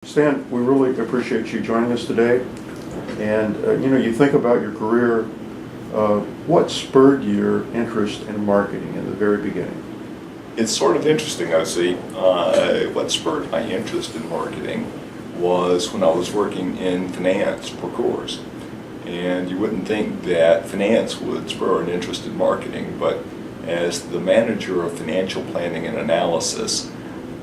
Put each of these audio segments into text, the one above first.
Stan, we really appreciate you joining us today. And you think about your career, what spurred your interest in marketing in the very beginning? It's sort of interesting, O.C. What spurred my interest in marketing was when I was working in finance for Coors. And you wouldn't think that finance would spur an interest in marketing, but as the manager of financial planning and analysis,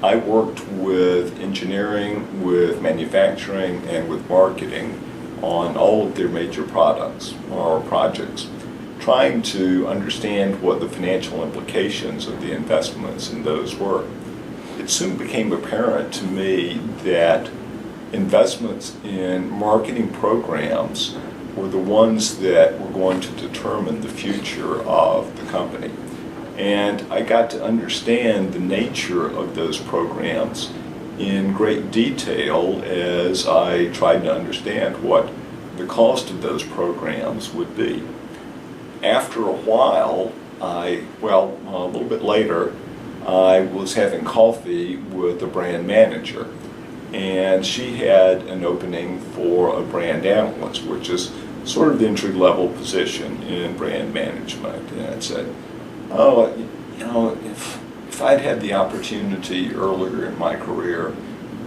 I worked with engineering, with manufacturing, and with marketing on all of their major products or projects, trying to understand what the financial implications of the investments in those were. It soon became apparent to me that investments in marketing programs were the ones that were going to determine the future of the company. And I got to understand the nature of those programs in great detail as I tried to understand what the cost of those programs would be. After a while, a little bit later, I was having coffee with a brand manager, and she had an opening for a brand analyst, which is sort of the entry-level position in brand management. And I said, if I'd had the opportunity earlier in my career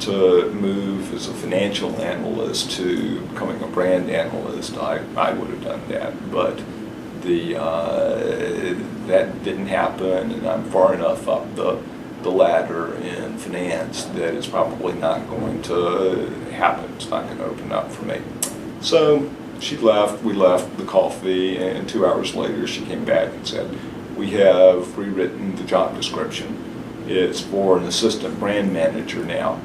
to move as a financial analyst to becoming a brand analyst, I would have done that. But that didn't happen, and I'm far enough up the ladder in finance that it's probably not going to happen. It's not going to open up for me. So she left, we left the coffee, and 2 hours later she came back and said, "We have rewritten the job description. It's for an assistant brand manager now.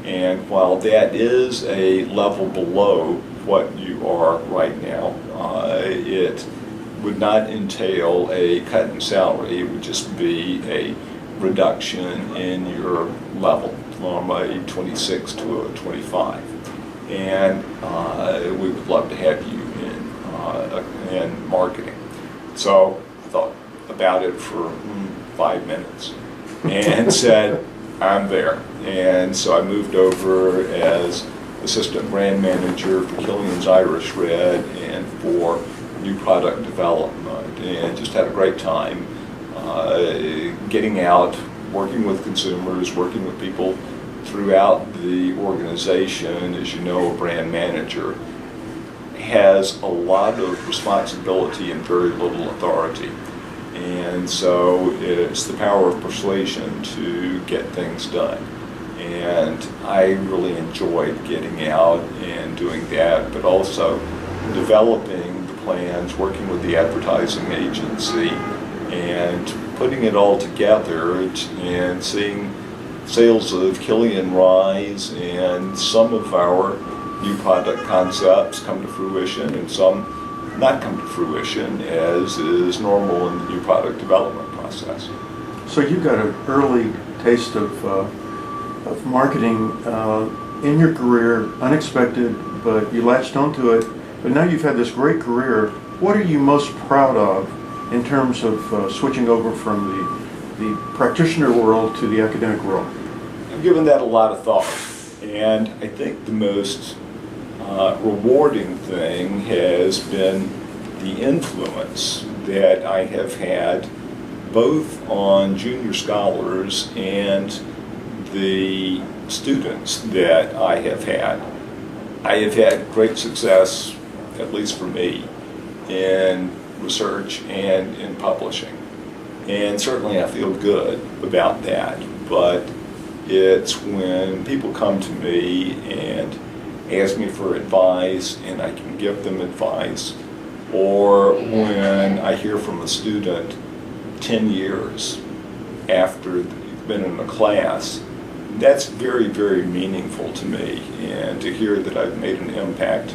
And while that is a level below what you are right now, it would not entail a cut in salary. It would just be a reduction in your level from a 26 to a 25. And we would love to have you in marketing." So I thought about it for 5 minutes and said, "I'm there." And so I moved over as assistant brand manager for Killian's Irish Red and for new product development, and just had a great time getting out, working with consumers, working with people throughout the organization. As you know, a brand manager has a lot of responsibility and very little authority. And so it's the power of persuasion to get things done. And I really enjoyed getting out and doing that, but also developing the plans, working with the advertising agency, and putting it all together and seeing sales of Killian rise and some of our new product concepts come to fruition and some not come to fruition, as is normal in the new product development process. So you got an early taste of marketing in your career, unexpected, but you latched onto it. But now you've had this great career. What are you most proud of in terms of switching over from the practitioner world to the academic world? I've given that a lot of thought, and I think the most rewarding thing has been the influence that I have had both on junior scholars and the students that I have had. I have had great success, at least for me, in research and in publishing. And certainly I feel good about that, but it's when people come to me and ask me for advice and I can give them advice, or when I hear from a student 10 years after they've been in a class, that's very, very meaningful to me, and to hear that I've made an impact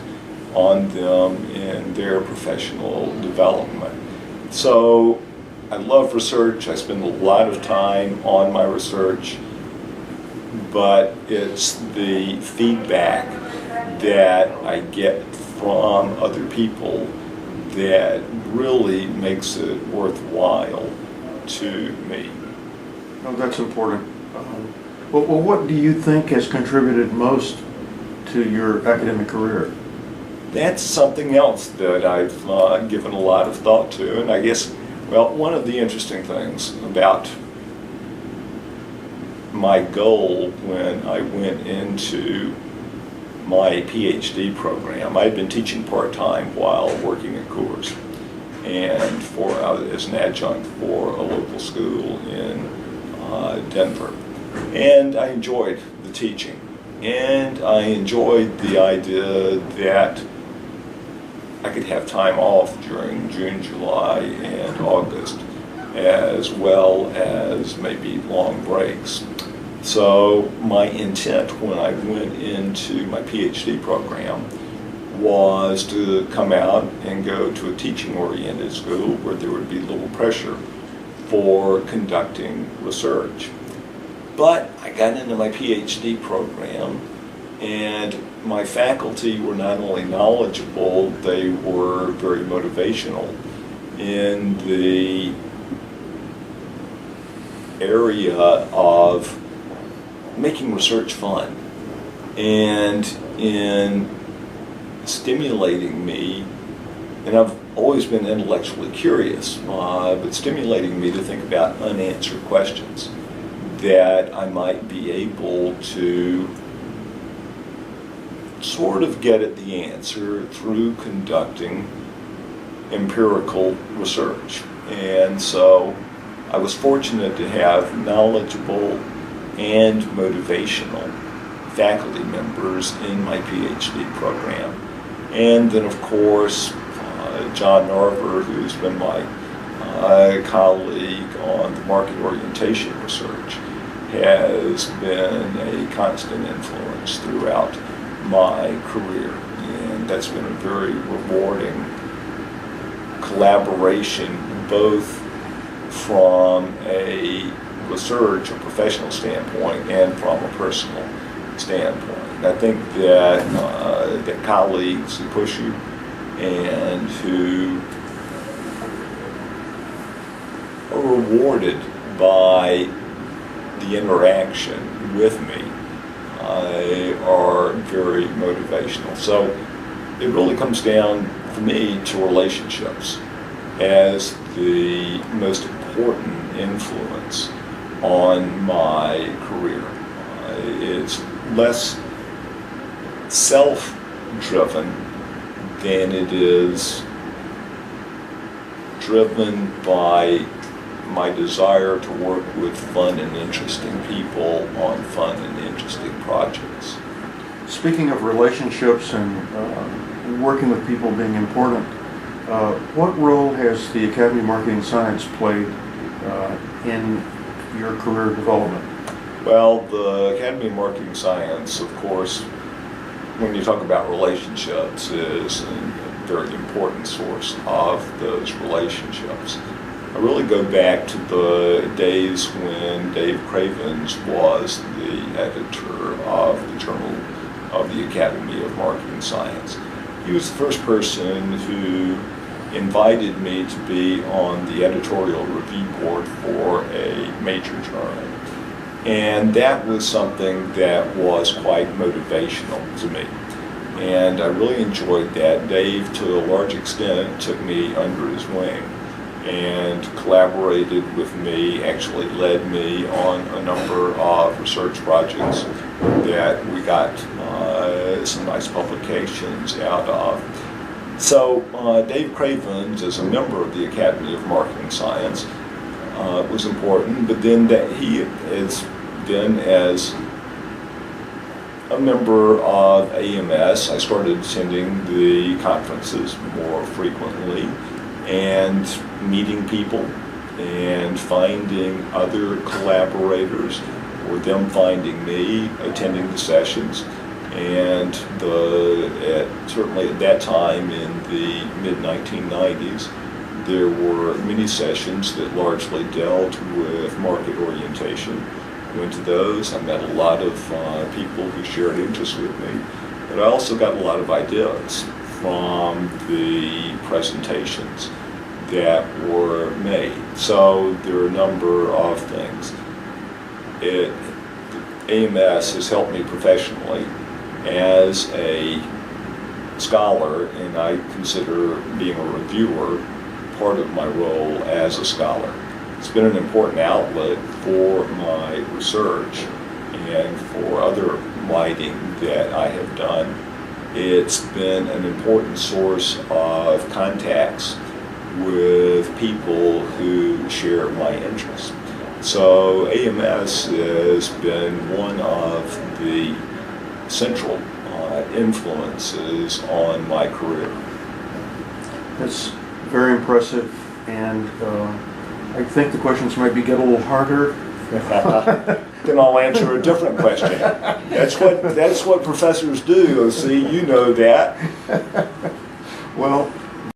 on them in their professional development. So I love research. I spend a lot of time on my research, but it's the feedback that I get from other people that really makes it worthwhile to me. Oh, that's important. Well, what do you think has contributed most to your academic career? That's something else that I've given a lot of thought to, and I guess, well, one of the interesting things about my goal when I went into my PhD program, I'd been teaching part-time while working at Coors, and as an adjunct for a local school in Denver. And I enjoyed the teaching, and I enjoyed the idea that I could have time off during June, July, and August, as well as maybe long breaks. So my intent when I went into my PhD program was to come out and go to a teaching-oriented school where there would be little pressure for conducting research. But I got into my PhD program, and my faculty were not only knowledgeable, they were very motivational in the area of making research fun and in stimulating me. And I've always been intellectually curious, but stimulating me to think about unanswered questions that I might be able to sort of get at the answer through conducting empirical research. And so I was fortunate to have knowledgeable and motivational faculty members in my PhD program. And then, of course, John Narver, who's been my colleague on the market orientation research, has been a constant influence throughout my career. And that's been a very rewarding collaboration, both from a research or professional standpoint and from a personal standpoint. And I think that that colleagues who push you and who are rewarded by the interaction with me are very motivational. So it really comes down for me to relationships as the most important influence on my career. It's less self-driven than it is driven by my desire to work with fun and interesting people on fun and interesting projects. Speaking of relationships and working with people being important, what role has the Academy of Marketing Science played in your career development? Well, the Academy of Marketing Science, of course, when you talk about relationships, is a very important source of those relationships. I really go back to the days when Dave Cravens was the editor of the Journal of the Academy of Marketing Science. He was the first person who invited me to be on the editorial review board for a major journal. And that was something that was quite motivational to me. And I really enjoyed that. Dave, to a large extent, took me under his wing and collaborated with me, actually led me on a number of research projects that we got some nice publications out of. So Dave Cravens, as a member of the Academy of Marketing Science, was important, but then that he has been as a member of AMS, I started attending the conferences more frequently and meeting people and finding other collaborators or them finding me, attending the sessions. And certainly at that time in the mid-1990s, there were many sessions that largely dealt with market orientation. I went to those. I met a lot of people who shared interests with me, but I also got a lot of ideas from the presentations that were made. So there are a number of things. AMS has helped me professionally as a scholar, and I consider being a reviewer part of my role as a scholar. It's been an important outlet for my research and for other writing that I have done. It's been an important source of contacts with people who share my interests. So AMS has been one of the central influences on my career. That's very impressive, and I think the questions maybe get a little harder. Then I'll answer a different question. That's what professors do. See, you know that. Well,